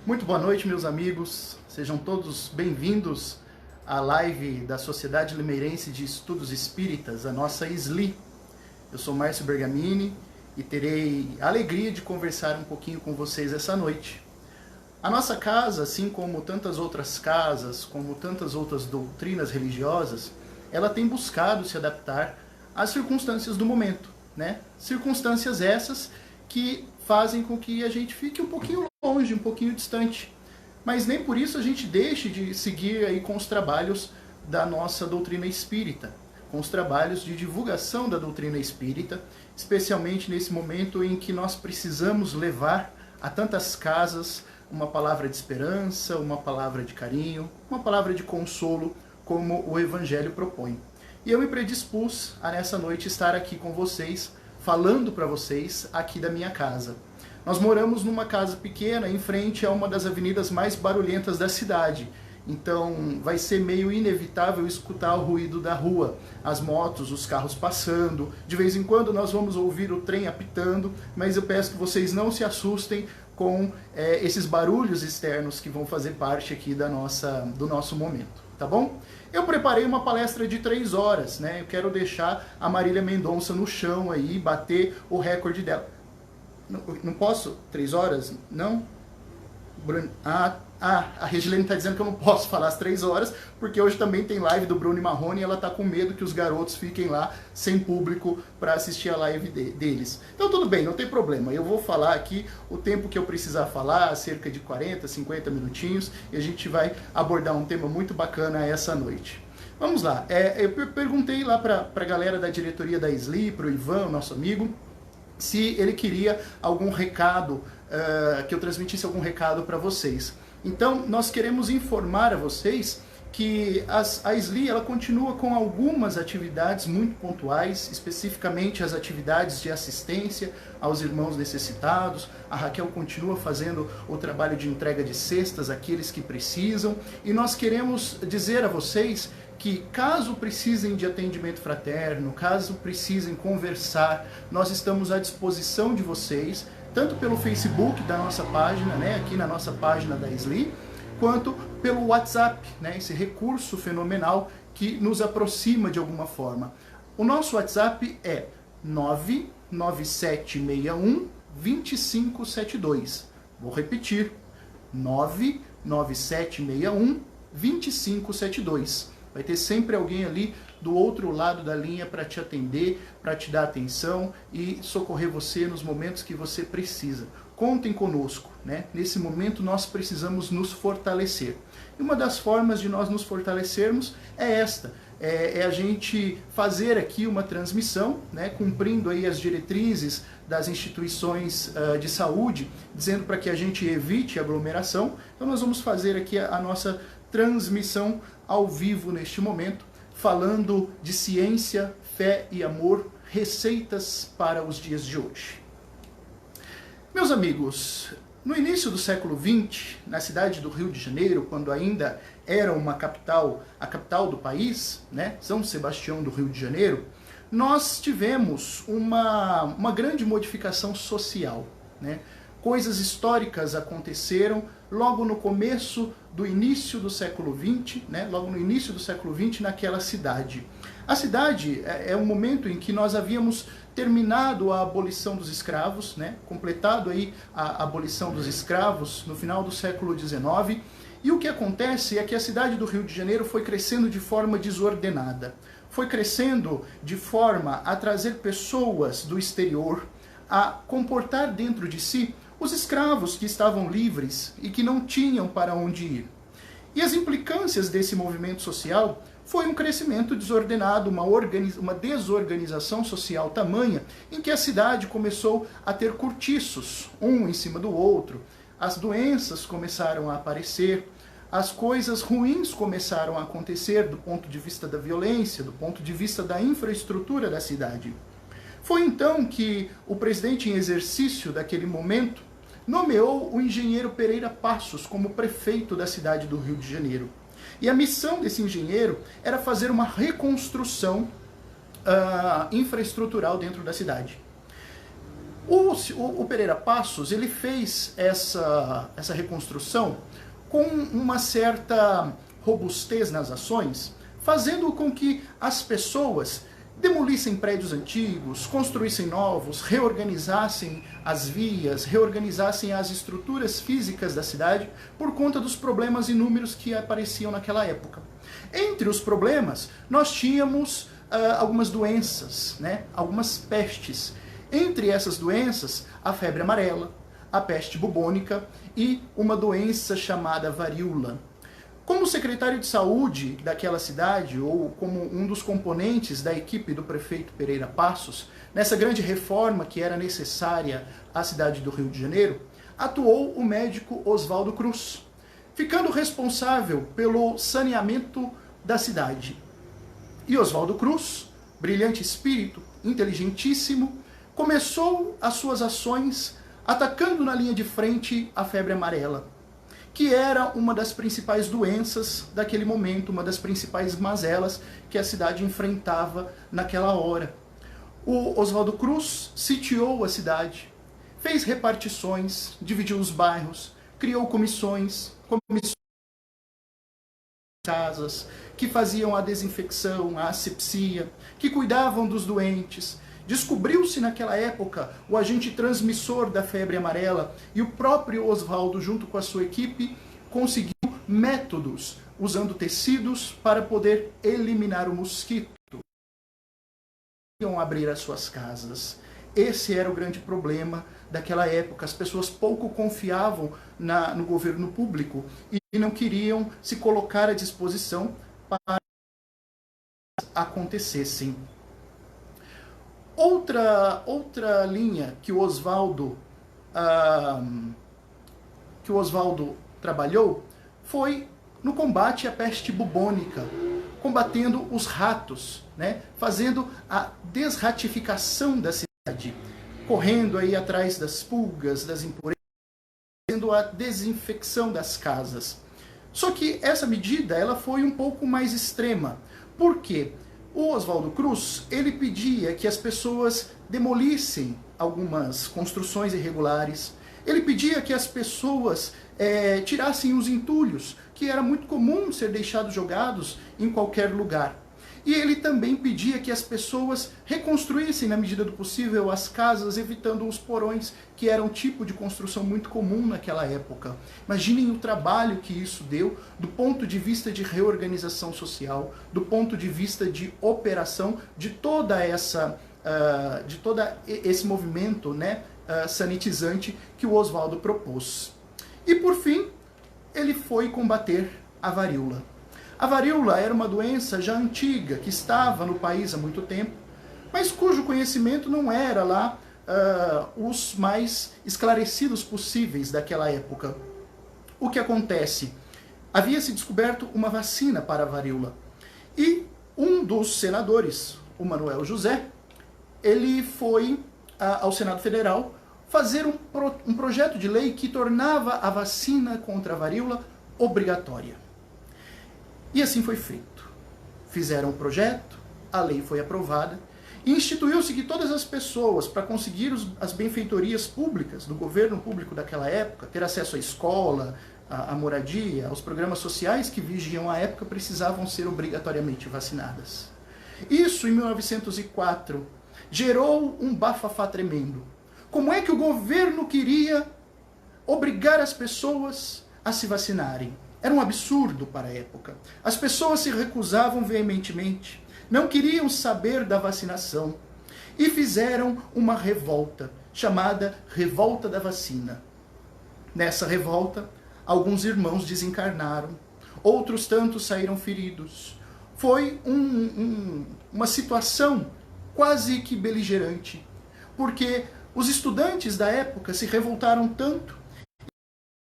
Muito boa noite, meus amigos. Sejam todos bem-vindos à live da Sociedade Limeirense de Estudos Espíritas, a nossa SLI. Eu sou Márcio Bergamini e terei a alegria de conversar um pouquinho com vocês essa noite. A nossa casa, assim como tantas outras casas, como tantas outras doutrinas religiosas, ela tem buscado se adaptar às circunstâncias do momento, né? Circunstâncias essas que fazem com que a gente fique um pouquinho longe, um pouquinho distante. Mas nem por isso a gente deixe de seguir aí com os trabalhos da nossa doutrina espírita, com os trabalhos de divulgação da doutrina espírita, especialmente nesse momento em que nós precisamos levar a tantas casas uma palavra de esperança, uma palavra de carinho, uma palavra de consolo, como o Evangelho propõe. E eu me predispus a nessa noite estar aqui com vocês, falando para vocês aqui da minha casa. Nós moramos numa casa pequena, em frente a uma das avenidas mais barulhentas da cidade. Então vai ser meio inevitável escutar o ruído da rua, as motos, os carros passando. De vez em quando nós vamos ouvir o trem apitando, mas eu peço que vocês não se assustem com esses barulhos externos que vão fazer parte aqui do nosso momento, tá bom? Eu preparei uma palestra de 3 horas, né? Eu quero deixar a Marília Mendonça no chão aí, bater o recorde dela. Não posso? 3 horas? Não? Bruno... a Regilene está dizendo que eu não posso falar as 3 horas, porque hoje também tem live do Bruno e Marrone e ela está com medo que os garotos fiquem lá sem público para assistir a live deles. Então tudo bem, não tem problema. Eu vou falar aqui o tempo que eu precisar falar, cerca de 40, 50 minutinhos, e a gente vai abordar um tema muito bacana essa noite. Vamos lá. Eu perguntei lá para a galera da diretoria da SLI, para o Ivan, nosso amigo, se ele queria algum recado, que eu transmitisse algum recado para vocês. Então, nós queremos informar a vocês que a SLI ela continua com algumas atividades muito pontuais, especificamente as atividades de assistência aos irmãos necessitados. A Raquel continua fazendo o trabalho de entrega de cestas àqueles que precisam. E nós queremos dizer a vocês que caso precisem de atendimento fraterno, caso precisem conversar, nós estamos à disposição de vocês, tanto pelo Facebook da nossa página, né, aqui na nossa página da SLI, quanto pelo WhatsApp, né, esse recurso fenomenal que nos aproxima de alguma forma. O nosso WhatsApp é 99761 2572. Vou repetir, 99761 2572. Vai ter sempre alguém ali do outro lado da linha para te atender, para te dar atenção e socorrer você nos momentos que você precisa. Contem conosco, né? Nesse momento nós precisamos nos fortalecer. E uma das formas de nós nos fortalecermos é esta. É a gente fazer aqui uma transmissão, né, cumprindo aí as diretrizes das instituições de saúde, dizendo para que a gente evite aglomeração. Então nós vamos fazer aqui a nossa transmissão ao vivo neste momento, falando de ciência, fé e amor, receitas para os dias de hoje. Meus amigos, no início do século XX, na cidade do Rio de Janeiro, quando ainda era uma capital, a capital do país, né, São Sebastião do Rio de Janeiro, nós tivemos uma grande modificação social, né? Coisas históricas aconteceram logo no começo do início do século XX, né? Logo no início do século XX naquela cidade. A cidade é um momento em que nós havíamos terminado a abolição dos escravos, né? Completado aí a abolição dos escravos no final do século XIX. E o que acontece é que a cidade do Rio de Janeiro foi crescendo de forma desordenada. Foi crescendo de forma a trazer pessoas do exterior, a comportar dentro de si os escravos que estavam livres e que não tinham para onde ir. E as implicâncias desse movimento social foi um crescimento desordenado, uma desorganização social tamanha, em que a cidade começou a ter cortiços, um em cima do outro, as doenças começaram a aparecer, as coisas ruins começaram a acontecer do ponto de vista da violência, do ponto de vista da infraestrutura da cidade. Foi então que o presidente em exercício daquele momento nomeou o engenheiro Pereira Passos como prefeito da cidade do Rio de Janeiro. E a missão desse engenheiro era fazer uma reconstrução infraestrutural dentro da cidade. O Pereira Passos, ele fez essa reconstrução com uma certa robustez nas ações, fazendo com que as pessoas demolissem prédios antigos, construíssem novos, reorganizassem as vias, reorganizassem as estruturas físicas da cidade por conta dos problemas inúmeros que apareciam naquela época. Entre os problemas, nós tínhamos algumas doenças, né? Algumas pestes. Entre essas doenças, a febre amarela, a peste bubônica e uma doença chamada varíola. Como secretário de saúde daquela cidade, ou como um dos componentes da equipe do prefeito Pereira Passos, nessa grande reforma que era necessária à cidade do Rio de Janeiro, atuou o médico Oswaldo Cruz, ficando responsável pelo saneamento da cidade. E Oswaldo Cruz, brilhante espírito, inteligentíssimo, começou as suas ações atacando na linha de frente a febre amarela, que era uma das principais doenças daquele momento, uma das principais mazelas que a cidade enfrentava naquela hora. O Oswaldo Cruz sitiou a cidade, fez repartições, dividiu os bairros, criou comissões casas, que faziam a desinfecção, a asepsia, que cuidavam dos doentes. Descobriu-se naquela época o agente transmissor da febre amarela e o próprio Oswaldo, junto com a sua equipe, conseguiu métodos usando tecidos para poder eliminar o mosquito. Iam abrir as suas casas. Esse era o grande problema daquela época. As pessoas pouco confiavam no governo público e não queriam se colocar à disposição para que acontecessem. Outra linha que o Oswaldo trabalhou foi no combate à peste bubônica, combatendo os ratos, né? Fazendo a desratificação da cidade, correndo aí atrás das pulgas, das impurezas, fazendo a desinfecção das casas. Só que essa medida ela foi um pouco mais extrema. Por quê? O Oswaldo Cruz, ele pedia que as pessoas demolissem algumas construções irregulares. Ele pedia que as pessoas tirassem os entulhos, que era muito comum ser deixados jogados em qualquer lugar. E ele também pedia que as pessoas reconstruíssem, na medida do possível, as casas, evitando os porões, que era um tipo de construção muito comum naquela época. Imaginem o trabalho que isso deu do ponto de vista de reorganização social, do ponto de vista de operação de toda esse movimento, né, sanitizante que o Oswaldo propôs. E por fim, ele foi combater a varíola. A varíola era uma doença já antiga, que estava no país há muito tempo, mas cujo conhecimento não era lá os mais esclarecidos possíveis daquela época. O que acontece? Havia se descoberto uma vacina para a varíola. E um dos senadores, o Manuel José, ele foi ao Senado Federal fazer um projeto de lei que tornava a vacina contra a varíola obrigatória. E assim foi feito. Fizeram o projeto, a lei foi aprovada, e instituiu-se que todas as pessoas, para conseguir as benfeitorias públicas do governo público daquela época, ter acesso à escola, à moradia, aos programas sociais que vigiam a época, precisavam ser obrigatoriamente vacinadas. Isso, em 1904, gerou um bafafá tremendo. Como é que o governo queria obrigar as pessoas a se vacinarem? Era um absurdo para a época. As pessoas se recusavam veementemente, não queriam saber da vacinação e fizeram uma revolta, chamada Revolta da Vacina. Nessa revolta, alguns irmãos desencarnaram, outros tantos saíram feridos. Foi uma situação quase que beligerante, porque os estudantes da época se revoltaram tanto,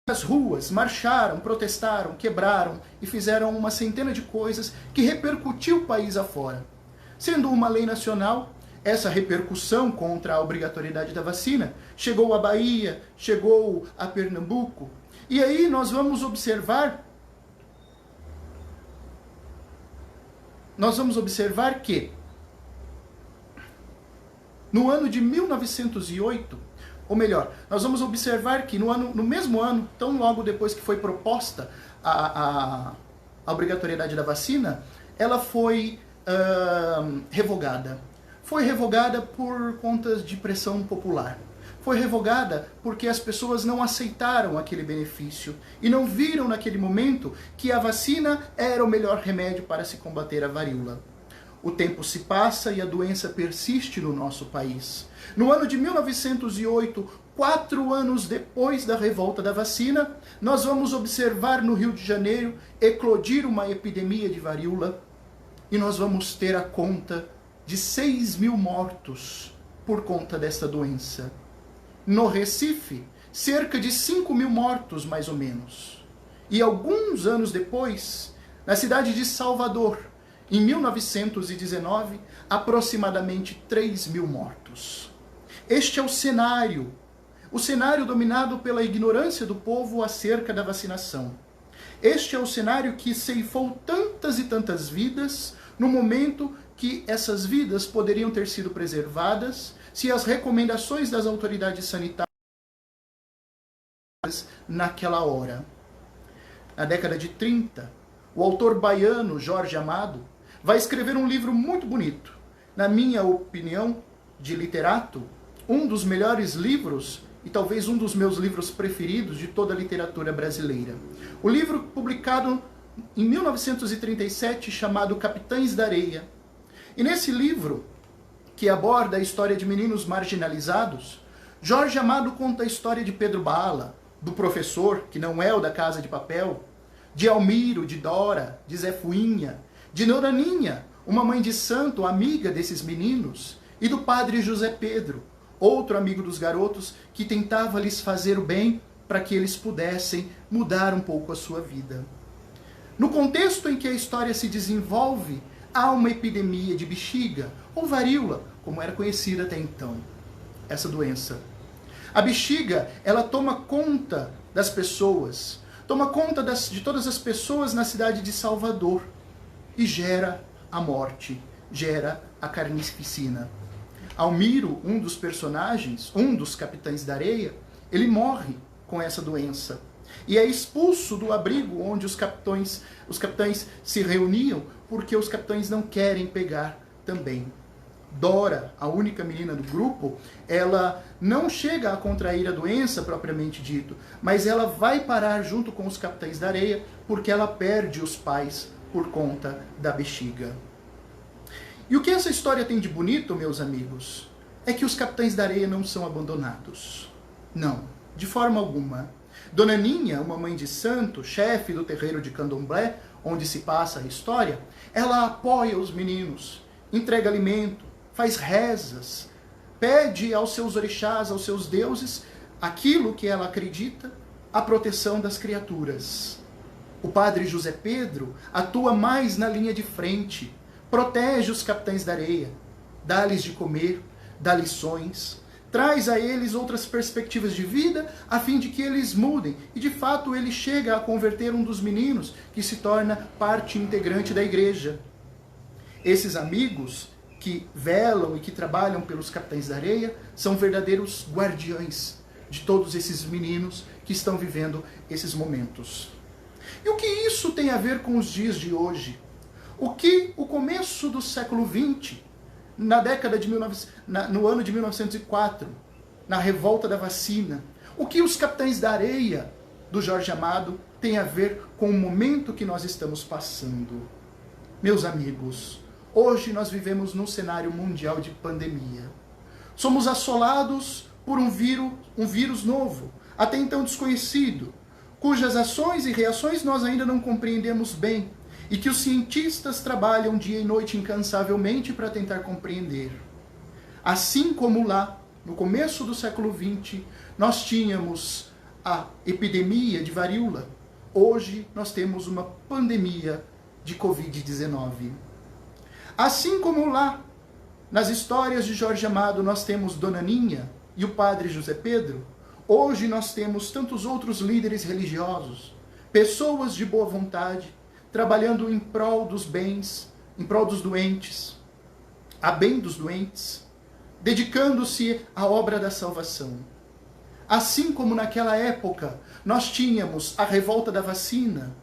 as ruas, marcharam, protestaram, quebraram e fizeram uma centena de coisas que repercutiu o país afora. Sendo uma lei nacional, essa repercussão contra a obrigatoriedade da vacina chegou à Bahia, chegou a Pernambuco. E aí nós vamos observar que no ano de 1908, Ou melhor, nós vamos observar que no mesmo ano, tão logo depois que foi proposta a obrigatoriedade da vacina, ela foi revogada. Foi revogada por conta de pressão popular. Foi revogada porque as pessoas não aceitaram aquele benefício e não viram naquele momento que a vacina era o melhor remédio para se combater a varíola. O tempo se passa e a doença persiste no nosso país. No ano de 1908, 4 anos depois da revolta da vacina, nós vamos observar no Rio de Janeiro eclodir uma epidemia de varíola e nós vamos ter a conta de 6.000 mortos por conta desta doença. No Recife, cerca de 5.000 mortos, mais ou menos. E alguns anos depois, na cidade de Salvador, em 1919, aproximadamente 3.000 mortos. Este é o cenário dominado pela ignorância do povo acerca da vacinação. Este é o cenário que ceifou tantas e tantas vidas, no momento que essas vidas poderiam ter sido preservadas se as recomendações das autoridades sanitárias naquela hora. Na década de 30, o autor baiano Jorge Amado vai escrever um livro muito bonito. Na minha opinião, de literato, um dos melhores livros e talvez um dos meus livros preferidos de toda a literatura brasileira. O livro publicado em 1937, chamado Capitães da Areia. E nesse livro, que aborda a história de meninos marginalizados, Jorge Amado conta a história de Pedro Bala, do professor, que não é o da Casa de Papel, de Almiro, de Dora, de Zé Fuinha, de Noraninha, uma mãe de santo, amiga desses meninos, e do padre José Pedro, outro amigo dos garotos, que tentava lhes fazer o bem para que eles pudessem mudar um pouco a sua vida. No contexto em que a história se desenvolve, há uma epidemia de bexiga, ou varíola, como era conhecida até então, essa doença. A bexiga, ela toma conta das pessoas, toma conta de todas as pessoas na cidade de Salvador e gera a morte, gera a carnificina. Almiro, um dos personagens, um dos capitães da areia, ele morre com essa doença e é expulso do abrigo onde os capitães se reuniam, porque os capitães não querem pegar também. Dora, a única menina do grupo, ela não chega a contrair a doença propriamente dito, mas ela vai parar junto com os capitães da areia porque ela perde os pais por conta da bexiga. E o que essa história tem de bonito, meus amigos, é que os capitães da areia não são abandonados. Não, de forma alguma. Dona Ninha, uma mãe de santo, chefe do terreiro de Candomblé, onde se passa a história, ela apoia os meninos, entrega alimento, faz rezas, pede aos seus orixás, aos seus deuses, aquilo que ela acredita, a proteção das criaturas. O padre José Pedro atua mais na linha de frente, protege os capitães da areia, dá-lhes de comer, dá lições, traz a eles outras perspectivas de vida a fim de que eles mudem. E de fato ele chega a converter um dos meninos que se torna parte integrante da igreja. Esses amigos que velam e que trabalham pelos capitães da areia são verdadeiros guardiões de todos esses meninos que estão vivendo esses momentos. E o que isso tem a ver com os dias de hoje? O que o começo do século XX, na década de no ano de 1904, na revolta da vacina, o que os capitães da areia do Jorge Amado tem a ver com o momento que nós estamos passando? Meus amigos, hoje nós vivemos num cenário mundial de pandemia. Somos assolados por um vírus novo, até então desconhecido, cujas ações e reações nós ainda não compreendemos bem, e que os cientistas trabalham dia e noite incansavelmente para tentar compreender. Assim como lá, no começo do século XX, nós tínhamos a epidemia de varíola, hoje nós temos uma pandemia de Covid-19. Assim como lá, nas histórias de Jorge Amado, nós temos Dona Ninha e o padre José Pedro, hoje nós temos tantos outros líderes religiosos, pessoas de boa vontade, trabalhando em prol dos bens, em prol dos doentes, a bem dos doentes, dedicando-se à obra da salvação. Assim como naquela época nós tínhamos a revolta da vacina,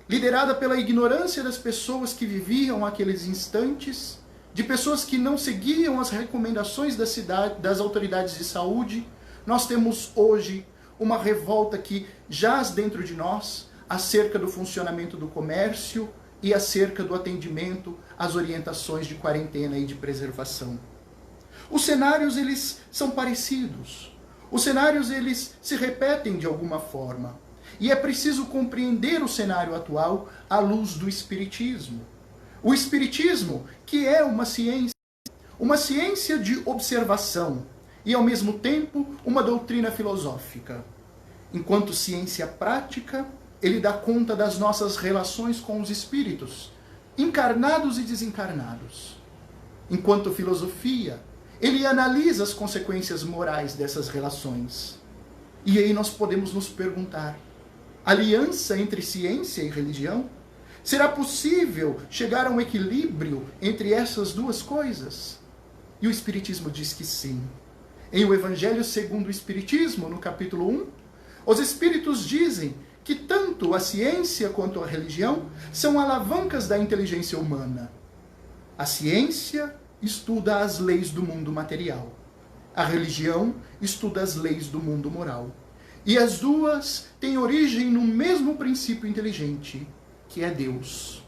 liderada pela ignorância das pessoas que viviam aqueles instantes, de pessoas que não seguiam as recomendações das autoridades de saúde, nós temos hoje uma revolta que jaz dentro de nós acerca do funcionamento do comércio e acerca do atendimento às orientações de quarentena e de preservação. Os cenários, eles são parecidos. Os cenários, eles se repetem de alguma forma. E é preciso compreender o cenário atual à luz do Espiritismo. O Espiritismo, que é uma ciência de observação e, ao mesmo tempo, uma doutrina filosófica. Enquanto ciência prática, ele dá conta das nossas relações com os espíritos, encarnados e desencarnados. Enquanto filosofia, ele analisa as consequências morais dessas relações. E aí nós podemos nos perguntar, aliança entre ciência e religião? Será possível chegar a um equilíbrio entre essas duas coisas? E o Espiritismo diz que sim. Em o Evangelho segundo o Espiritismo, no capítulo 1, os Espíritos dizem que tanto a ciência quanto a religião são alavancas da inteligência humana. A ciência estuda as leis do mundo material. A religião estuda as leis do mundo moral. E as duas têm origem no mesmo princípio inteligente, que é Deus.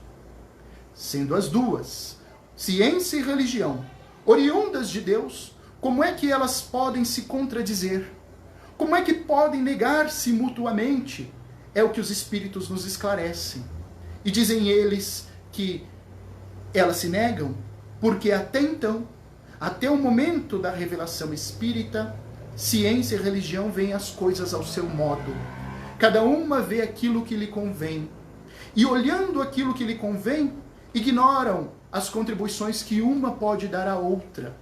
Sendo as duas, ciência e religião, oriundas de Deus, como é que elas podem se contradizer? Como é que podem negar-se mutuamente? É o que os Espíritos nos esclarecem. E dizem eles que elas se negam porque até então, até o momento da revelação espírita, ciência e religião veem as coisas ao seu modo. Cada uma vê aquilo que lhe convém. E olhando aquilo que lhe convém, ignoram as contribuições que uma pode dar à outra.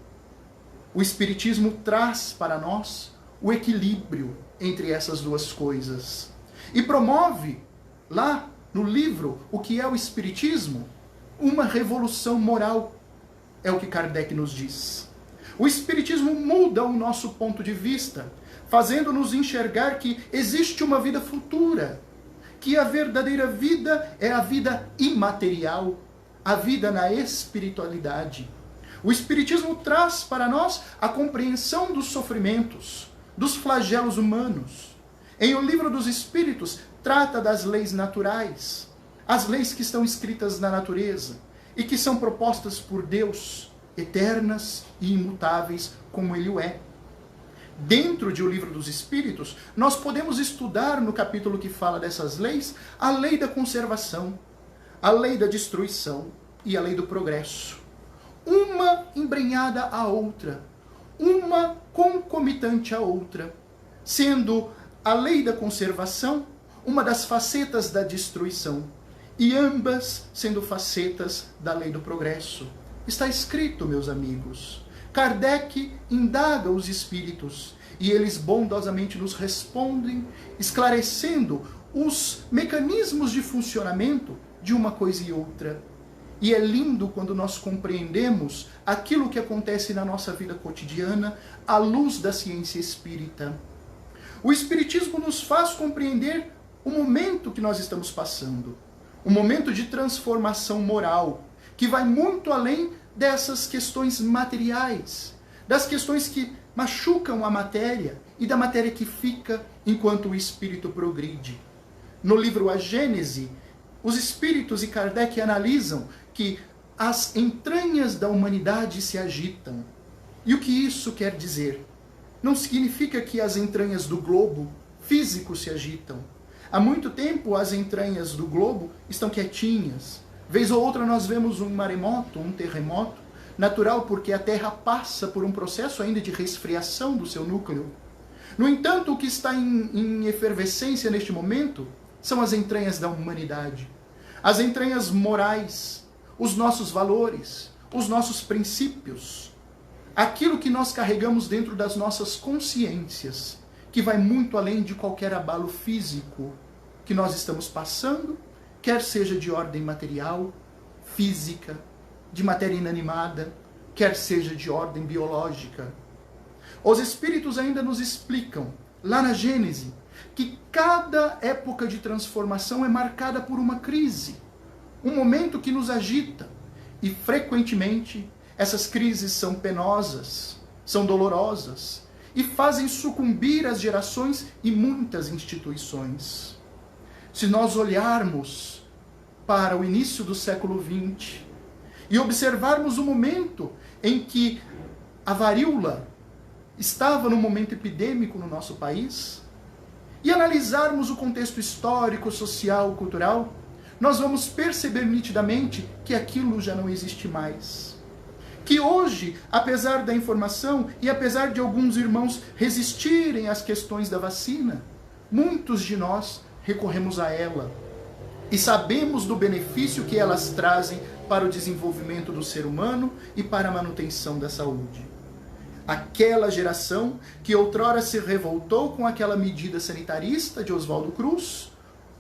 O Espiritismo traz para nós o equilíbrio entre essas duas coisas. E promove, lá no livro O que é o Espiritismo, uma revolução moral. É o que Kardec nos diz. O Espiritismo muda o nosso ponto de vista, fazendo-nos enxergar que existe uma vida futura, que a verdadeira vida é a vida imaterial, a vida na espiritualidade. O Espiritismo traz para nós a compreensão dos sofrimentos, dos flagelos humanos. Em O Livro dos Espíritos, trata das leis naturais, as leis que estão escritas na natureza e que são propostas por Deus, eternas e imutáveis como Ele o é. Dentro de O Livro dos Espíritos, nós podemos estudar no capítulo que fala dessas leis, a lei da conservação, a lei da destruição e a lei do progresso. Uma embrenhada à outra, uma concomitante à outra, sendo a lei da conservação uma das facetas da destruição, e ambas sendo facetas da lei do progresso. Está escrito, meus amigos. Kardec indaga os espíritos, e eles bondosamente nos respondem, esclarecendo os mecanismos de funcionamento de uma coisa e outra. E é lindo quando nós compreendemos aquilo que acontece na nossa vida cotidiana à luz da ciência espírita. O Espiritismo nos faz compreender o momento que nós estamos passando. Um momento de transformação moral, que vai muito além dessas questões materiais, das questões que machucam a matéria e da matéria que fica enquanto o espírito progride. No livro A Gênese, os espíritos e Kardec analisam que as entranhas da humanidade se agitam. E o que isso quer dizer? Não significa que as entranhas do globo físico se agitam. Há muito tempo as entranhas do globo estão quietinhas. Vez ou outra nós vemos um maremoto, um terremoto, natural porque a Terra passa por um processo ainda de resfriação do seu núcleo. No entanto, o que está em efervescência neste momento são as entranhas da humanidade. As entranhas morais, os nossos valores, os nossos princípios, aquilo que nós carregamos dentro das nossas consciências, que vai muito além de qualquer abalo físico que nós estamos passando, quer seja de ordem material, física, de matéria inanimada, quer seja de ordem biológica. Os espíritos ainda nos explicam lá na Gênese, que cada época de transformação é marcada por uma crise, um momento que nos agita. E frequentemente essas crises são penosas, são dolorosas e fazem sucumbir as gerações e muitas instituições. Se nós olharmos para o início do século XX e observarmos o momento em que a varíola estava num momento epidêmico no nosso país, e analisarmos o contexto histórico, social, cultural, nós vamos perceber nitidamente que aquilo já não existe mais. Que hoje, apesar da informação e apesar de alguns irmãos resistirem às questões da vacina, muitos de nós recorremos a ela e sabemos do benefício que elas trazem para o desenvolvimento do ser humano e para a manutenção da saúde. Aquela geração que outrora se revoltou com aquela medida sanitarista de Oswaldo Cruz,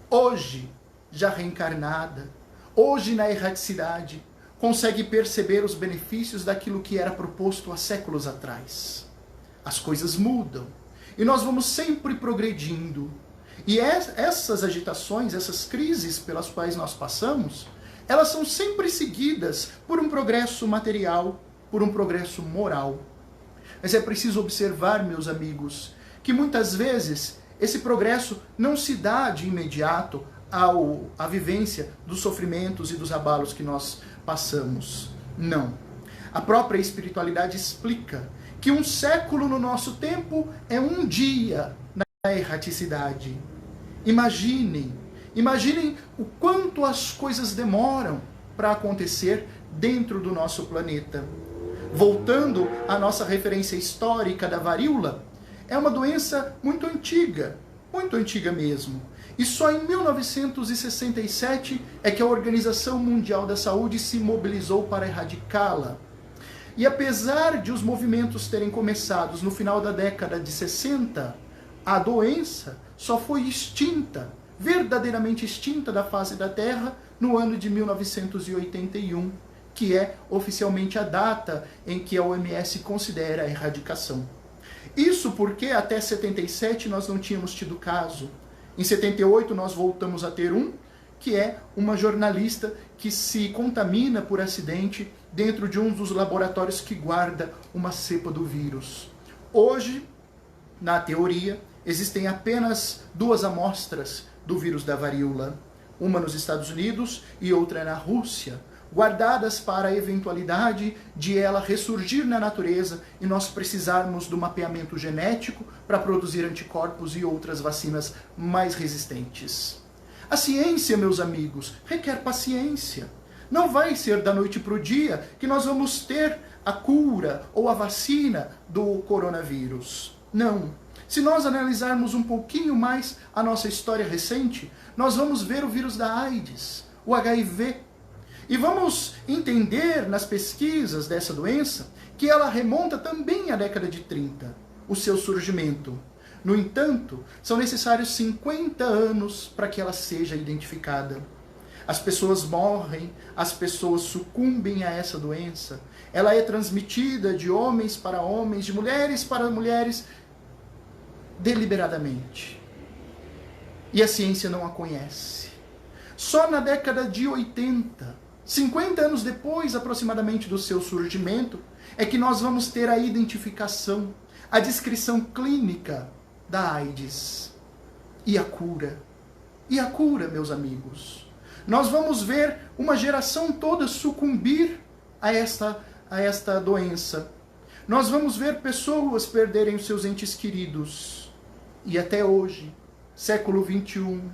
hoje, já reencarnada, hoje na erraticidade, consegue perceber os benefícios daquilo que era proposto há séculos atrás. As coisas mudam e nós vamos sempre progredindo. E essas agitações, essas crises pelas quais nós passamos, elas são sempre seguidas por um progresso material, por um progresso moral. Mas é preciso observar, meus amigos, que muitas vezes esse progresso não se dá de imediato à vivência dos sofrimentos e dos abalos que nós passamos. Não. A própria espiritualidade explica que um século no nosso tempo é um dia na erraticidade. Imaginem o quanto as coisas demoram para acontecer dentro do nosso planeta. Voltando à nossa referência histórica da varíola, é uma doença muito antiga mesmo. E só em 1967 é que a Organização Mundial da Saúde se mobilizou para erradicá-la. E apesar de os movimentos terem começado no final da década de 60, a doença só foi extinta, verdadeiramente extinta da face da Terra, no ano de 1981, que é oficialmente a data em que a OMS considera a erradicação. Isso porque até 77 nós não tínhamos tido caso. Em 78 nós voltamos a ter que é uma jornalista que se contamina por acidente dentro de um dos laboratórios que guarda uma cepa do vírus. Hoje, na teoria, existem apenas 2 amostras do vírus da varíola, uma nos Estados Unidos e outra na Rússia, guardadas para a eventualidade de ela ressurgir na natureza e nós precisarmos do mapeamento genético para produzir anticorpos e outras vacinas mais resistentes. A ciência, meus amigos, requer paciência. Não vai ser da noite para o dia que nós vamos ter a cura ou a vacina do coronavírus. Não. Se nós analisarmos um pouquinho mais a nossa história recente, nós vamos ver o vírus da AIDS, o HIV, e vamos entender nas pesquisas dessa doença que ela remonta também à década de 30, o seu surgimento. No entanto, são necessários 50 anos para que ela seja identificada. As pessoas morrem, as pessoas sucumbem a essa doença. Ela é transmitida de homens para homens, de mulheres para mulheres, deliberadamente. E a ciência não a conhece. Só na década de 80, 50 anos depois aproximadamente do seu surgimento, é que nós vamos ter a identificação, a descrição clínica da AIDS. E a cura. E a cura, meus amigos. Nós vamos ver uma geração toda sucumbir a esta doença. Nós vamos ver pessoas perderem os seus entes queridos. E até hoje, século 21,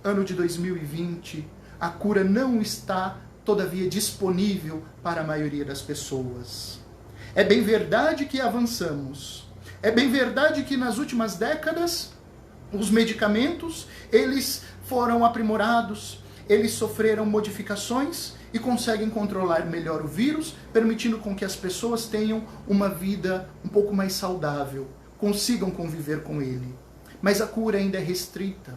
ano de 2020, a cura não está, todavia, disponível para a maioria das pessoas. É bem verdade que avançamos. É bem verdade que nas últimas décadas, os medicamentos, eles foram aprimorados, eles sofreram modificações e conseguem controlar melhor o vírus, permitindo com que as pessoas tenham uma vida um pouco mais saudável, consigam conviver com ele. Mas a cura ainda é restrita.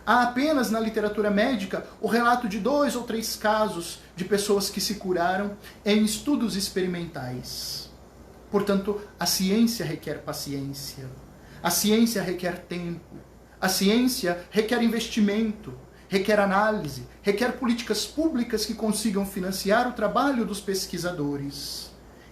Há apenas na literatura médica o relato de 2 ou 3 casos de pessoas que se curaram em estudos experimentais. Portanto, a ciência requer paciência. A ciência requer tempo, a ciência requer investimento, requer análise, requer políticas públicas que consigam financiar o trabalho dos pesquisadores.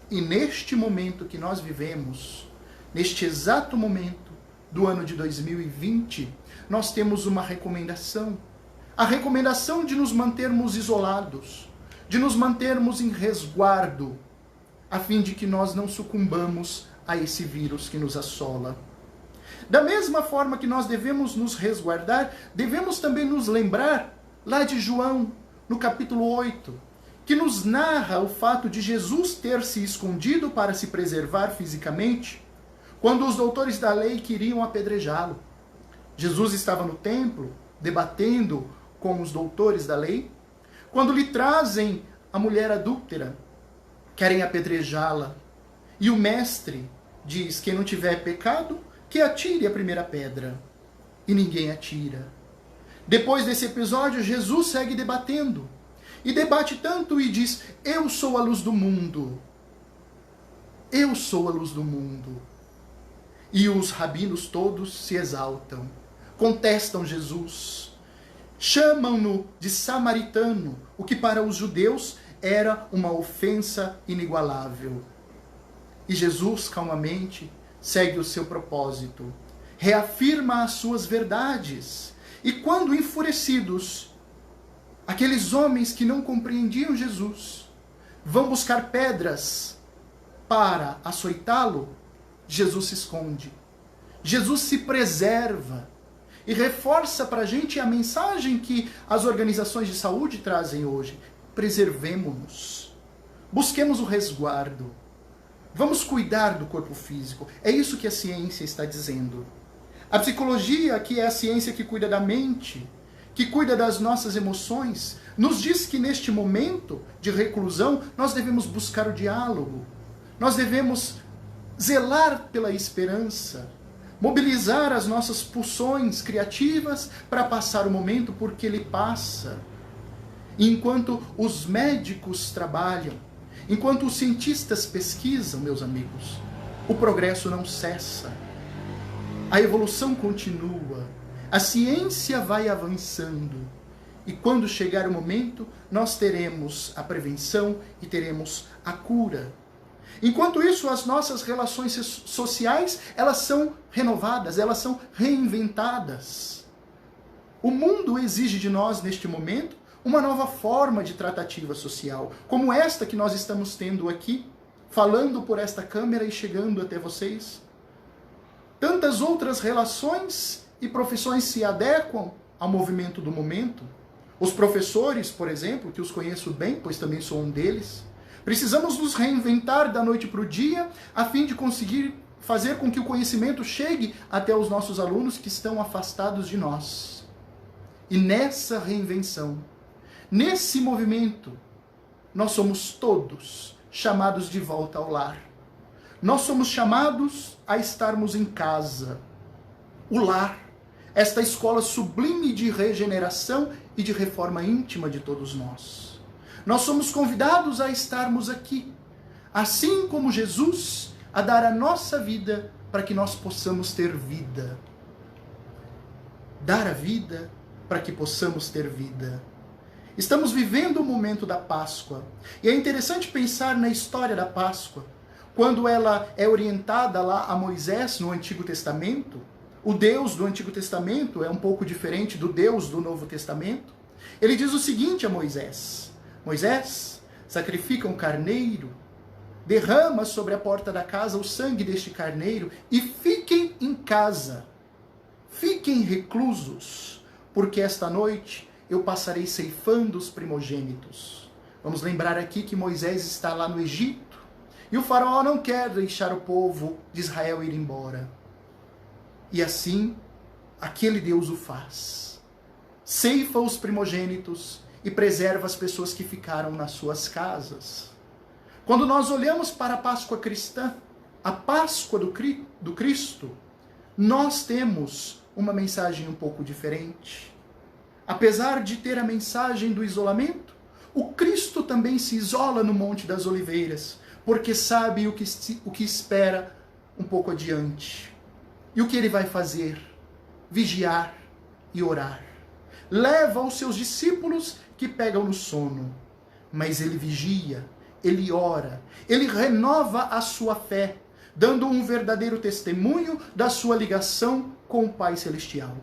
E neste momento que nós vivemos, neste exato momento do ano de 2020, nós temos uma recomendação. A recomendação de nos mantermos isolados, de nos mantermos em resguardo, a fim de que nós não sucumbamos a esse vírus que nos assola. Da mesma forma que nós devemos nos resguardar, devemos também nos lembrar, lá de João, no capítulo 8, que nos narra o fato de Jesus ter se escondido para se preservar fisicamente, quando os doutores da lei queriam apedrejá-lo. Jesus estava no templo, debatendo com os doutores da lei, quando lhe trazem a mulher adúltera, querem apedrejá-la, e o mestre diz: quem não tiver pecado, que atire a primeira pedra. E ninguém atira. Depois desse episódio, Jesus segue debatendo. E debate tanto e diz: eu sou a luz do mundo. Eu sou a luz do mundo. E os rabinos todos se exaltam, contestam Jesus, chamam-no de samaritano, o que para os judeus era uma ofensa inigualável. E Jesus, calmamente, segue o seu propósito, reafirma as suas verdades. E quando enfurecidos, aqueles homens que não compreendiam Jesus vão buscar pedras para açoitá-lo, Jesus se esconde. Jesus se preserva e reforça para a gente a mensagem que as organizações de saúde trazem hoje. Preservemo-nos. Busquemos o resguardo. Vamos cuidar do corpo físico. É isso que a ciência está dizendo. A psicologia, que é a ciência que cuida da mente, que cuida das nossas emoções, nos diz que neste momento de reclusão nós devemos buscar o diálogo. Nós devemos zelar pela esperança, mobilizar as nossas pulsões criativas para passar o momento, porque ele passa. E enquanto os médicos trabalham, enquanto os cientistas pesquisam, meus amigos, o progresso não cessa. A evolução continua. A ciência vai avançando. E quando chegar o momento, nós teremos a prevenção e teremos a cura. Enquanto isso, as nossas relações sociais, elas são renovadas, elas são reinventadas. O mundo exige de nós, neste momento, uma nova forma de tratativa social, como esta que nós estamos tendo aqui, falando por esta câmera e chegando até vocês. Tantas outras relações e profissões se adequam ao movimento do momento. Os professores, por exemplo, que os conheço bem, pois também sou um deles, precisamos nos reinventar da noite para o dia, a fim de conseguir fazer com que o conhecimento chegue até os nossos alunos que estão afastados de nós. E nessa reinvenção, nesse movimento, nós somos todos chamados de volta ao lar. Nós somos chamados a estarmos em casa. O lar, esta escola sublime de regeneração e de reforma íntima de todos nós. Nós somos convidados a estarmos aqui, assim como Jesus, a dar a nossa vida para que nós possamos ter vida. Dar a vida para que possamos ter vida. Estamos vivendo o momento da Páscoa. E é interessante pensar na história da Páscoa, quando ela é orientada lá a Moisés no Antigo Testamento. O Deus do Antigo Testamento é um pouco diferente do Deus do Novo Testamento. Ele diz o seguinte a Moisés: Moisés, sacrifica um carneiro, derrama sobre a porta da casa o sangue deste carneiro e fiquem em casa, fiquem reclusos, porque esta noite eu passarei ceifando os primogênitos. Vamos lembrar aqui que Moisés está lá no Egito e o faraó não quer deixar o povo de Israel ir embora. E assim, aquele Deus o faz. Ceifa os primogênitos e preserva as pessoas que ficaram nas suas casas. Quando nós olhamos para a Páscoa cristã, a Páscoa do Cristo, nós temos uma mensagem um pouco diferente. Apesar de ter a mensagem do isolamento, o Cristo também se isola no Monte das Oliveiras, porque sabe o que espera um pouco adiante. E o que ele vai fazer? Vigiar e orar. Leva os seus discípulos que pegam no sono. Mas ele vigia, ele ora, ele renova a sua fé, dando um verdadeiro testemunho da sua ligação com o Pai Celestial.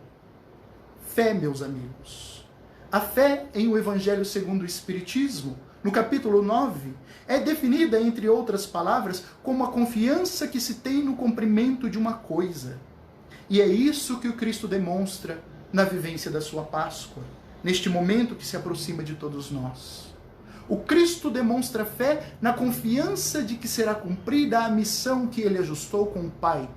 Fé, meus amigos. A fé em o Evangelho segundo o Espiritismo, no capítulo 9, é definida, entre outras palavras, como a confiança que se tem no cumprimento de uma coisa. E é isso que o Cristo demonstra na vivência da sua Páscoa, neste momento que se aproxima de todos nós. O Cristo demonstra fé na confiança de que será cumprida a missão que ele ajustou com o Pai,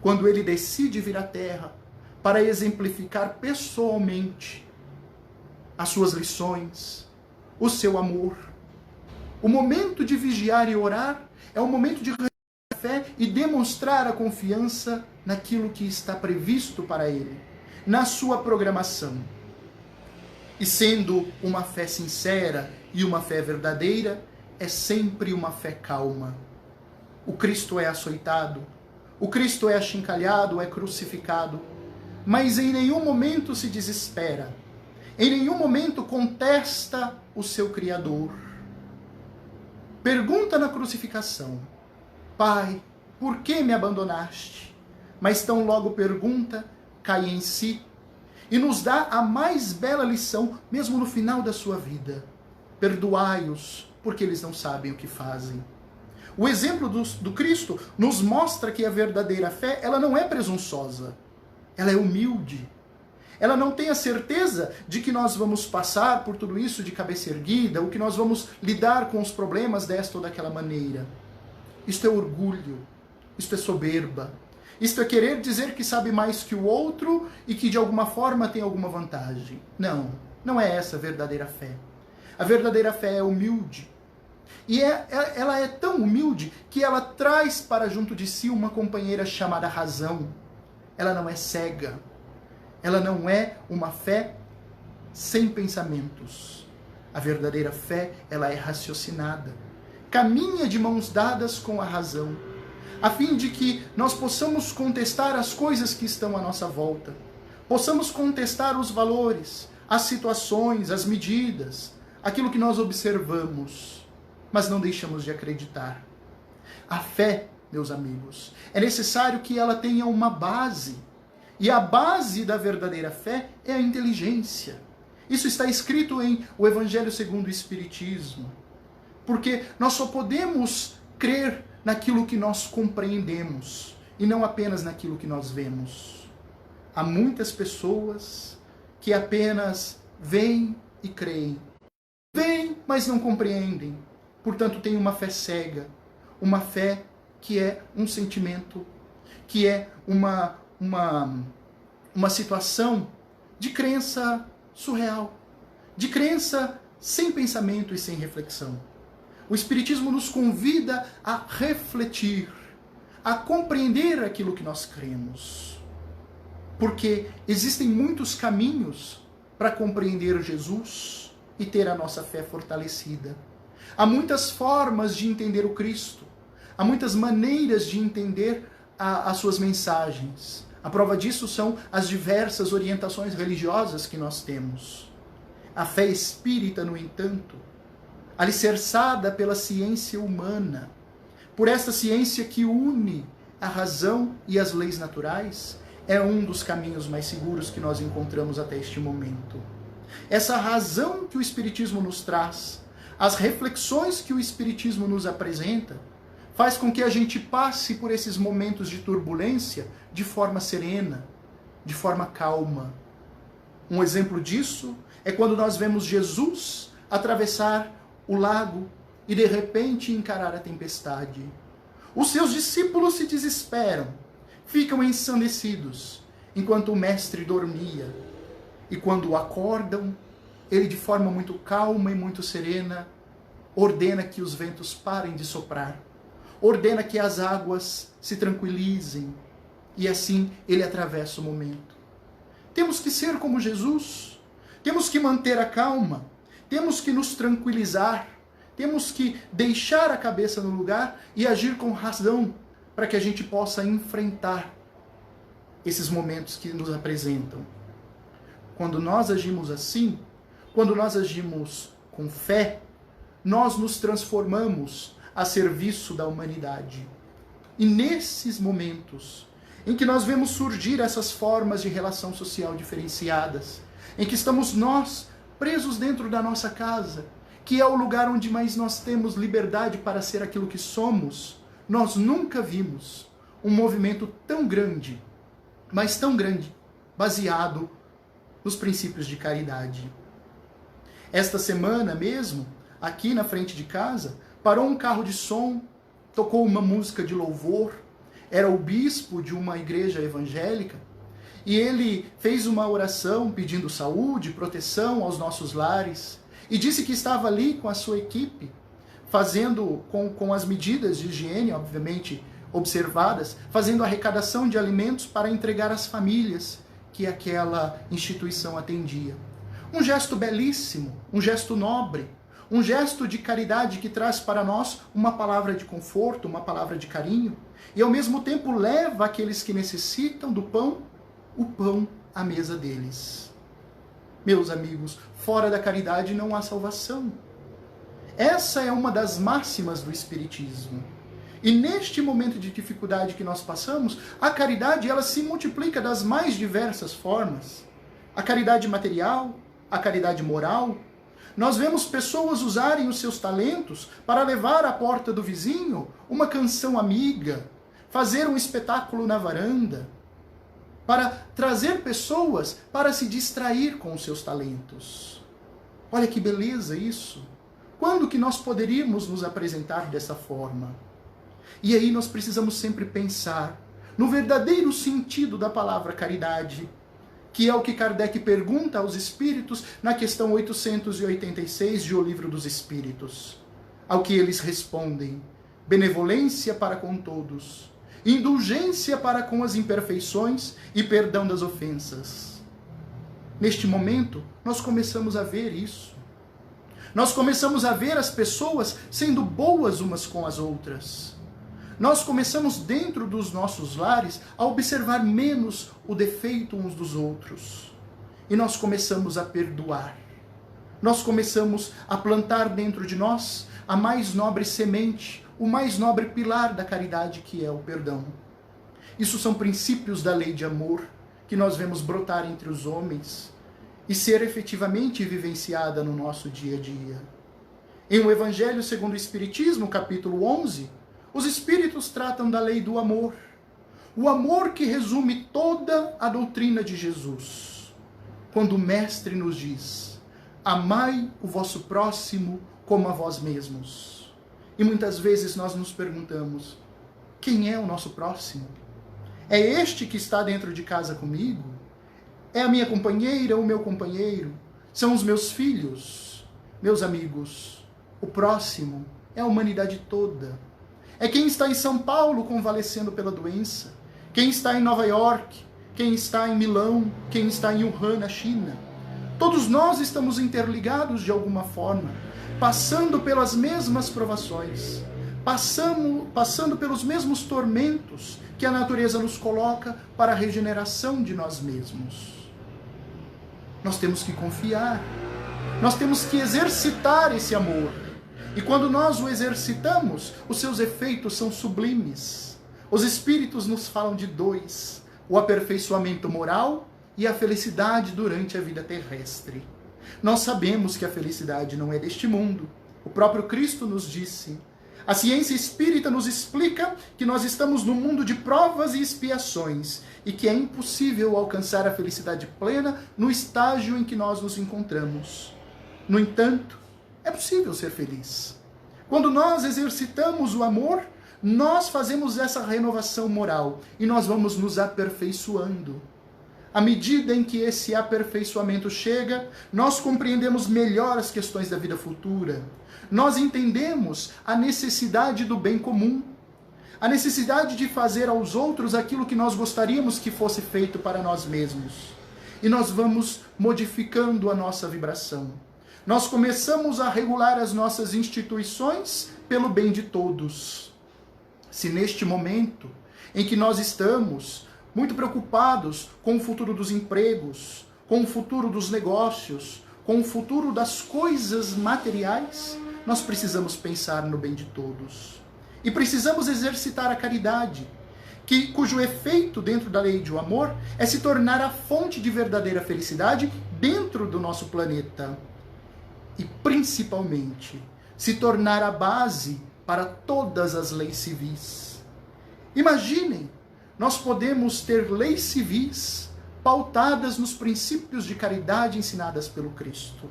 quando ele decide vir à Terra para exemplificar pessoalmente as suas lições, o seu amor. O momento de vigiar e orar é o momento de renovar a fé e demonstrar a confiança naquilo que está previsto para ele, na sua programação. E sendo uma fé sincera e uma fé verdadeira, é sempre uma fé calma. O Cristo é açoitado, o Cristo é achincalhado, é crucificado, mas em nenhum momento se desespera, em nenhum momento contesta o seu Criador. Pergunta na crucificação: Pai, por que me abandonaste? Mas tão logo pergunta, cai em si e nos dá a mais bela lição, mesmo no final da sua vida. Perdoai-os, porque eles não sabem o que fazem. O exemplo do Cristo nos mostra que a verdadeira fé, ela não é presunçosa, ela é humilde. Ela não tem a certeza de que nós vamos passar por tudo isso de cabeça erguida, ou que nós vamos lidar com os problemas desta ou daquela maneira. Isto é orgulho, isto é soberba, isto é querer dizer que sabe mais que o outro e que de alguma forma tem alguma vantagem. Não, não é essa a verdadeira fé. A verdadeira fé é humilde. E ela é tão humilde que ela traz para junto de si uma companheira chamada razão. Ela não é cega. Ela não é uma fé sem pensamentos. A verdadeira fé, ela é raciocinada. Caminha de mãos dadas com a razão, a fim de que nós possamos contestar as coisas que estão à nossa volta. Possamos contestar os valores, as situações, as medidas, aquilo que nós observamos, mas não deixamos de acreditar. A fé, meus amigos, é necessário que ela tenha uma base. E a base da verdadeira fé é a inteligência. Isso está escrito em o Evangelho segundo o Espiritismo. Porque nós só podemos crer naquilo que nós compreendemos e não apenas naquilo que nós vemos. Há muitas pessoas que apenas veem e creem. Veem, mas não compreendem. Portanto, têm uma fé cega. Uma fé que é um sentimento, que é uma situação de crença surreal, de crença sem pensamento e sem reflexão. O Espiritismo nos convida a refletir, a compreender aquilo que nós cremos. Porque existem muitos caminhos para compreender Jesus e ter a nossa fé fortalecida. Há muitas formas de entender o Cristo. Há muitas maneiras de entender as suas mensagens. A prova disso são as diversas orientações religiosas que nós temos. A fé espírita, no entanto, alicerçada pela ciência humana, por esta ciência que une a razão e as leis naturais, é um dos caminhos mais seguros que nós encontramos até este momento. Essa razão que o Espiritismo nos traz, as reflexões que o Espiritismo nos apresenta, faz com que a gente passe por esses momentos de turbulência de forma serena, de forma calma. Um exemplo disso é quando nós vemos Jesus atravessar o lago e de repente encarar a tempestade. Os seus discípulos se desesperam, ficam ensandecidos, enquanto o mestre dormia. E quando o acordam, ele de forma muito calma e muito serena ordena que os ventos parem de soprar, ordena que as águas se tranquilizem, e assim ele atravessa o momento. Temos que ser como Jesus, temos que manter a calma, temos que nos tranquilizar, temos que deixar a cabeça no lugar e agir com razão para que a gente possa enfrentar esses momentos que nos apresentam. Quando nós agimos assim, quando nós agimos com fé, nós nos transformamos a serviço da humanidade. E nesses momentos em que nós vemos surgir essas formas de relação social diferenciadas, em que estamos nós presos dentro da nossa casa, que é o lugar onde mais nós temos liberdade para ser aquilo que somos, nós nunca vimos um movimento tão grande, mas tão grande, baseado nos princípios de caridade. Esta semana mesmo, aqui na frente de casa, parou um carro de som, tocou uma música de louvor, era o bispo de uma igreja evangélica, e ele fez uma oração pedindo saúde, proteção aos nossos lares, e disse que estava ali com a sua equipe, fazendo com as medidas de higiene, obviamente, observadas, fazendo arrecadação de alimentos para entregar às famílias que aquela instituição atendia. Um gesto belíssimo, um gesto nobre, um gesto de caridade que traz para nós uma palavra de conforto, uma palavra de carinho, e ao mesmo tempo leva aqueles que necessitam do pão, o pão à mesa deles. Meus amigos, fora da caridade não há salvação. Essa é uma das máximas do Espiritismo. E neste momento de dificuldade que nós passamos, a caridade ela se multiplica das mais diversas formas. A caridade material, a caridade moral. Nós vemos pessoas usarem os seus talentos para levar à porta do vizinho uma canção amiga, fazer um espetáculo na varanda, para trazer pessoas para se distrair com os seus talentos. Olha que beleza isso! Quando que nós poderíamos nos apresentar dessa forma? E aí nós precisamos sempre pensar no verdadeiro sentido da palavra caridade, que é o que Kardec pergunta aos espíritos na questão 886 de O Livro dos Espíritos. Ao que eles respondem: benevolência para com todos, indulgência para com as imperfeições e perdão das ofensas. Neste momento, nós começamos a ver isso. Nós começamos a ver as pessoas sendo boas umas com as outras. Nós começamos dentro dos nossos lares a observar menos o defeito uns dos outros. E nós começamos a perdoar. Nós começamos a plantar dentro de nós a mais nobre semente, o mais nobre pilar da caridade, que é o perdão. Isso são princípios da lei de amor que nós vemos brotar entre os homens e ser efetivamente vivenciada no nosso dia a dia. Em O Evangelho segundo o Espiritismo, capítulo 11, os Espíritos tratam da lei do amor. O amor que resume toda a doutrina de Jesus. Quando o Mestre nos diz: amai o vosso próximo como a vós mesmos. E muitas vezes nós nos perguntamos: quem é o nosso próximo? É este que está dentro de casa comigo? É a minha companheira, o meu companheiro? São os meus filhos? Meus amigos, o próximo é a humanidade toda. É quem está em São Paulo convalescendo pela doença, quem está em Nova York, quem está em Milão, quem está em Wuhan, na China. Todos nós estamos interligados de alguma forma, passando pelas mesmas provações, passando pelos mesmos tormentos que a natureza nos coloca para a regeneração de nós mesmos. Nós temos que confiar, nós temos que exercitar esse amor. E quando nós o exercitamos, os seus efeitos são sublimes. Os Espíritos nos falam de dois: o aperfeiçoamento moral e a felicidade durante a vida terrestre. Nós sabemos que a felicidade não é deste mundo. O próprio Cristo nos disse. A ciência espírita nos explica que nós estamos num mundo de provas e expiações e que é impossível alcançar a felicidade plena no estágio em que nós nos encontramos. No entanto, é possível ser feliz. Quando nós exercitamos o amor, nós fazemos essa renovação moral e nós vamos nos aperfeiçoando. À medida em que esse aperfeiçoamento chega, nós compreendemos melhor as questões da vida futura. Nós entendemos a necessidade do bem comum, a necessidade de fazer aos outros aquilo que nós gostaríamos que fosse feito para nós mesmos. E nós vamos modificando a nossa vibração. Nós começamos a regular as nossas instituições pelo bem de todos. Se neste momento em que nós estamos muito preocupados com o futuro dos empregos, com o futuro dos negócios, com o futuro das coisas materiais, nós precisamos pensar no bem de todos. E precisamos exercitar a caridade, cujo efeito dentro da lei do amor é se tornar a fonte de verdadeira felicidade dentro do nosso planeta. E principalmente, se tornar a base para todas as leis civis. Imaginem, nós podemos ter leis civis pautadas nos princípios de caridade ensinadas pelo Cristo.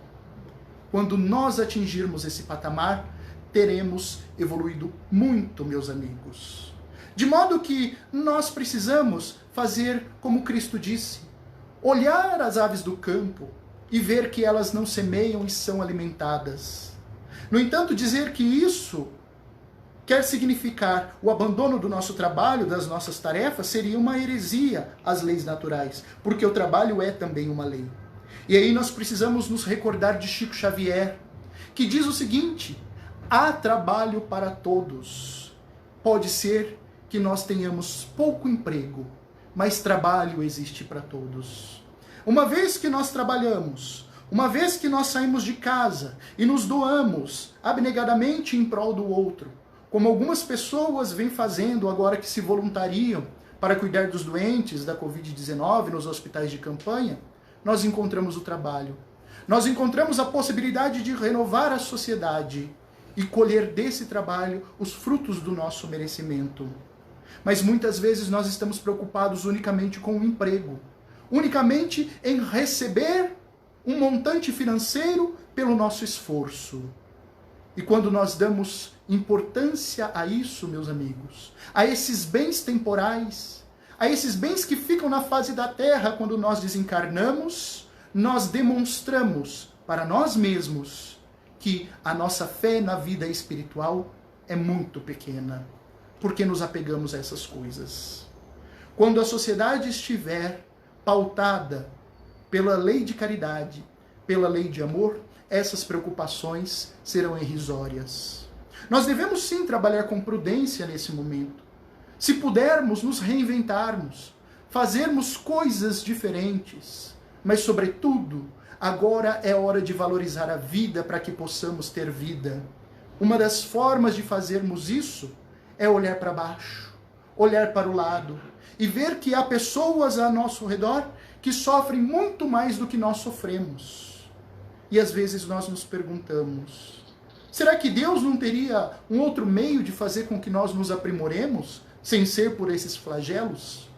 Quando nós atingirmos esse patamar, teremos evoluído muito, meus amigos. De modo que nós precisamos fazer como Cristo disse, olhar as aves do campo e ver que elas não semeiam e são alimentadas. No entanto, dizer que isso quer significar o abandono do nosso trabalho, das nossas tarefas, seria uma heresia às leis naturais, porque o trabalho é também uma lei. E aí nós precisamos nos recordar de Chico Xavier, que diz o seguinte: há trabalho para todos. Pode ser que nós tenhamos pouco emprego, mas trabalho existe para todos. Uma vez que nós trabalhamos, uma vez que nós saímos de casa e nos doamos abnegadamente em prol do outro, como algumas pessoas vêm fazendo agora que se voluntariam para cuidar dos doentes da Covid-19 nos hospitais de campanha, nós encontramos o trabalho. Nós encontramos a possibilidade de renovar a sociedade e colher desse trabalho os frutos do nosso merecimento. Mas muitas vezes nós estamos preocupados unicamente com o emprego, unicamente em receber um montante financeiro pelo nosso esforço. E quando nós damos importância a isso, meus amigos, a esses bens temporais, a esses bens que ficam na face da terra quando nós desencarnamos, nós demonstramos para nós mesmos que a nossa fé na vida espiritual é muito pequena, porque nos apegamos a essas coisas. Quando a sociedade estiver pautada pela lei de caridade, pela lei de amor, essas preocupações serão irrisórias. Nós devemos sim trabalhar com prudência nesse momento. Se pudermos nos reinventarmos, fazermos coisas diferentes, mas sobretudo, agora é hora de valorizar a vida para que possamos ter vida. Uma das formas de fazermos isso é olhar para baixo, olhar para o lado e ver que há pessoas ao nosso redor que sofrem muito mais do que nós sofremos. E às vezes nós nos perguntamos, será que Deus não teria um outro meio de fazer com que nós nos aprimoremos, sem ser por esses flagelos?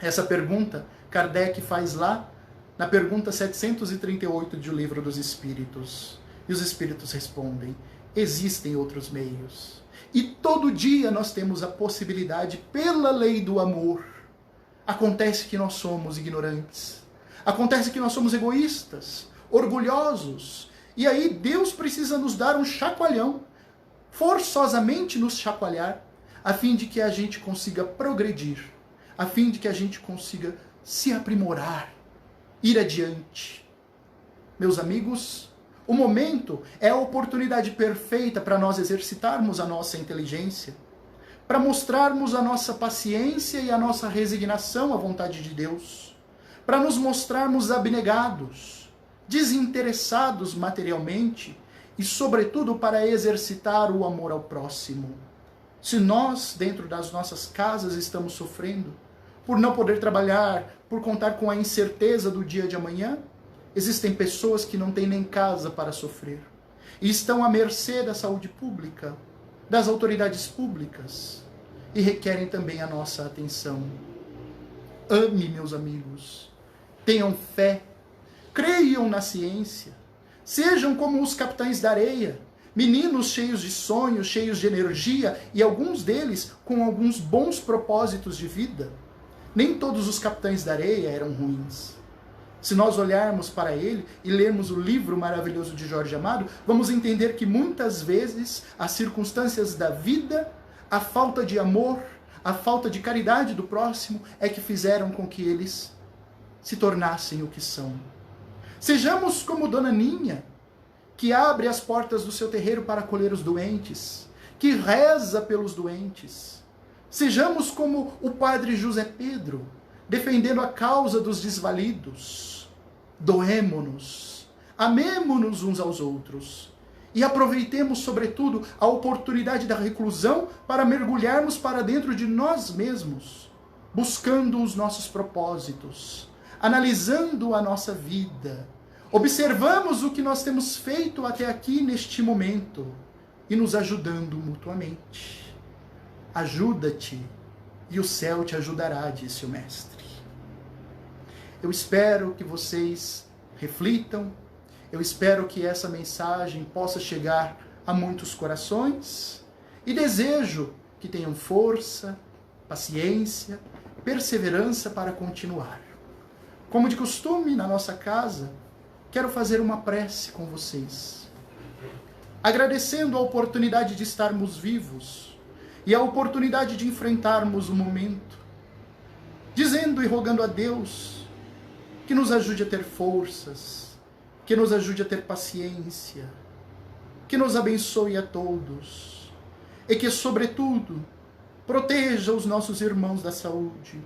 Essa pergunta Kardec faz lá na pergunta 738 do Livro dos Espíritos. E os Espíritos respondem, existem outros meios. E todo dia nós temos a possibilidade, pela lei do amor. Acontece que nós somos ignorantes. Acontece que nós somos egoístas, orgulhosos. E aí Deus precisa nos dar um chacoalhão, forçosamente nos chacoalhar, a fim de que a gente consiga progredir, a fim de que a gente consiga se aprimorar, ir adiante. Meus amigos, o momento é a oportunidade perfeita para nós exercitarmos a nossa inteligência, para mostrarmos a nossa paciência e a nossa resignação à vontade de Deus, para nos mostrarmos abnegados, desinteressados materialmente e, sobretudo, para exercitar o amor ao próximo. Se nós, dentro das nossas casas, estamos sofrendo por não poder trabalhar, por contar com a incerteza do dia de amanhã, existem pessoas que não têm nem casa para sofrer e estão à mercê da saúde pública, das autoridades públicas e requerem também a nossa atenção. Ame, meus amigos, tenham fé, creiam na ciência, sejam como os capitães da areia, meninos cheios de sonhos, cheios de energia e alguns deles com alguns bons propósitos de vida. Nem todos os capitães da areia eram ruins. Se nós olharmos para ele e lermos o livro maravilhoso de Jorge Amado, vamos entender que muitas vezes as circunstâncias da vida, a falta de amor, a falta de caridade do próximo é que fizeram com que eles se tornassem o que são. Sejamos como Dona Ninha, que abre as portas do seu terreiro para acolher os doentes, que reza pelos doentes, Sejamos como o padre José Pedro, defendendo a causa dos desvalidos. Doemo-nos, amemo-nos uns aos outros e aproveitemos, sobretudo, a oportunidade da reclusão para mergulharmos para dentro de nós mesmos, buscando os nossos propósitos, analisando a nossa vida. Observamos o que nós temos feito até aqui neste momento e nos ajudando mutuamente. Ajuda-te e o céu te ajudará, disse o Mestre. Eu espero que vocês reflitam, eu espero que essa mensagem possa chegar a muitos corações e desejo que tenham força, paciência, perseverança para continuar. Como de costume, na nossa casa, quero fazer uma prece com vocês, agradecendo a oportunidade de estarmos vivos e a oportunidade de enfrentarmos o momento, dizendo e rogando a Deus que nos ajude a ter forças, que nos ajude a ter paciência, que nos abençoe a todos e que, sobretudo, proteja os nossos irmãos da saúde,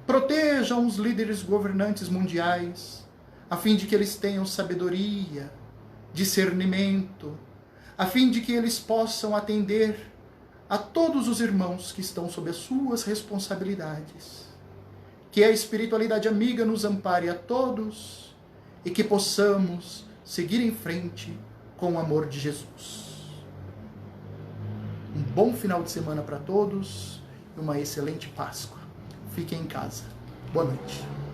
protejam os líderes governantes mundiais, a fim de que eles tenham sabedoria, discernimento, a fim de que eles possam atender a todos os irmãos que estão sob as suas responsabilidades. Que a espiritualidade amiga nos ampare a todos e que possamos seguir em frente com o amor de Jesus. Um bom final de semana para todos e uma excelente Páscoa. Fiquem em casa. Boa noite.